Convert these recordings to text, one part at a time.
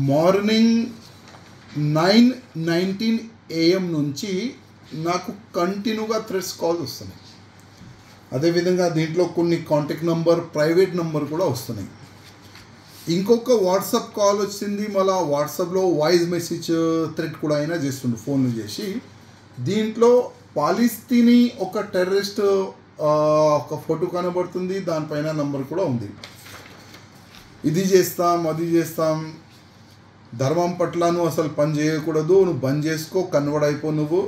Morning 9:19 AM నుంచి నాకు కంటిన్యూగా థ్రెడ్స్ కాల్స్ వస్తున్నాయి. అదేవిధంగా దీంట్లో కొన్ని కాంటాక్ట్ నెంబర్, ప్రైవేట్ నెంబర్ కూడా వస్తున్నాయి. ఇంకొక వాట్సాప్ కాల్ వచ్చింది, మళ్ళీ వాట్సాప్లో వాయిస్ మెసేజ్ థ్రెడ్ కూడా అయినా చేస్తుండు ఫోన్లు చేసి. దీంట్లో పాలిస్తీనీ ఒక టెర్రరిస్ట్ ఒక ఫోటో కనబడుతుంది, దానిపైన నంబర్ కూడా ఉంది. ఇది చేస్తాం, అది చేస్తాం, ధర్మం పట్ల నువ్వు అసలు పని చేయకూడదు, నువ్వు బంద్ చేసుకో, కన్వర్ట్ అయిపో నువ్వు,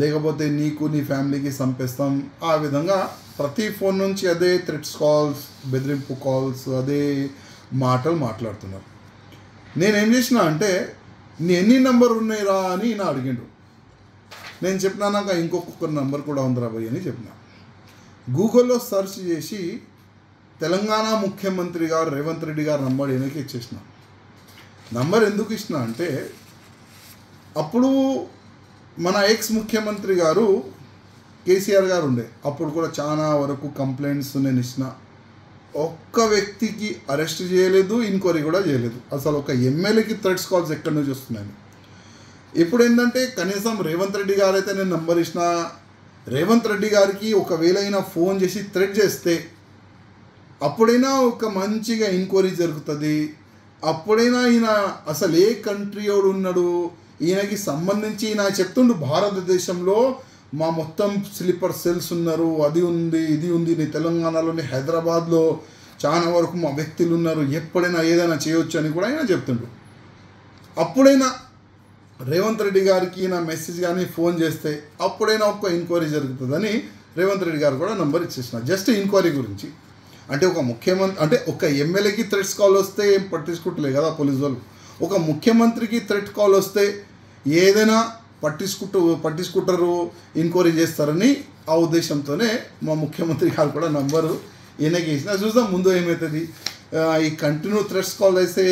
లేకపోతే నీకు నీ ఫ్యామిలీకి చంపేస్తాం. ఆ విధంగా ప్రతి ఫోన్ నుంచి అదే థ్రెట్స్ కాల్స్, బెదిరింపు కాల్స్, అదే మాటలు మాట్లాడుతున్నారు. నేనేం చేసిన అంటే, నీ ఎన్ని నెంబర్ ఉన్నాయిరా అని నా అడిగిండు. నేను చెప్పినా నాకు ఇంకొక నెంబర్ కూడా ఉందిరా భయ్ అని చెప్పిన. గూగుల్లో సెర్చ్ చేసి తెలంగాణ ముఖ్యమంత్రి గారు రేవంత్ రెడ్డి గారు నంబర్ ఈయనకి ఇచ్చేసిన. నంబర్ ఎందుకు ఇచ్చిన అంటే, అప్పుడు మన ఎక్స్ ముఖ్యమంత్రి గారు కేసీఆర్ గారు ఉండే, అప్పుడు కూడా చాలా వరకు కంప్లైంట్స్ నేను ఇచ్చిన. ఒక్క వ్యక్తికి అరెస్ట్ చేయలేదు, ఎంక్వైరీ కూడా చేయలేదు. అసలు ఒక ఎమ్మెల్యేకి థ్రెడ్స్ కాల్స్ ఎక్కడి నుంచి వస్తున్నాయి. ఇప్పుడు ఏంటంటే కనీసం రేవంత్ రెడ్డి గారు అయితే నేను నంబర్ ఇచ్చిన, రేవంత్ రెడ్డి గారికి ఒకవేళ అయినా ఫోన్ చేసి థ్రెడ్ చేస్తే అప్పుడైనా ఒక మంచిగా ఎంక్వైరీ జరుగుతుంది. అప్పుడైనా ఈయన అసలు ఏ కంట్రీ వాడు ఉన్నాడు, ఈయనకి సంబంధించి ఈయన చెప్తుండు భారతదేశంలో మా మొత్తం స్లీపర్ సెల్స్ ఉన్నారు, అది ఉంది, ఇది ఉంది, నీ తెలంగాణలోని హైదరాబాద్లో చాలా వరకు మా వ్యక్తులు ఉన్నారు, ఎప్పుడైనా ఏదైనా చేయొచ్చు అని కూడా ఆయన చెప్తుండు. అప్పుడైనా రేవంత్ రెడ్డి గారికి నా మెసేజ్ కానీ ఫోన్ చేస్తే అప్పుడైనా ఒక్క ఎంక్వైరీ జరుగుతుందని రేవంత్ రెడ్డి గారు కూడా నంబర్ ఇచ్చేసిన, జస్ట్ ఎంక్వైరీ గురించి. అంటే ఒక ముఖ్యమంత్రి అంటే ఒక ఎమ్మెల్యేకి థ్రెట్స్ కాల్ వస్తే ఏం పట్టించుకుంటలే కదా పోలీసు వాళ్ళు. ఒక ముఖ్యమంత్రికి థ్రెట్ కాల్ వస్తే ఏదైనా పట్టించుకుంటారు, ఎంక్వైరీ చేస్తారని ఆ ఉద్దేశంతోనే మా ముఖ్యమంత్రి గారు కూడా నంబరు ఈయనకి ఇచ్చిన. చూద్దాం ముందు ఏమవుతుంది. ఈ కంటిన్యూ థ్రెట్స్ కాల్ అయితే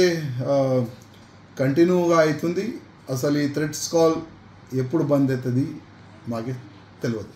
కంటిన్యూగా అవుతుంది. అసలు ఈ థ్రెట్స్ కాల్ ఎప్పుడు బంద్ అవుతుంది మాకే తెలియదు.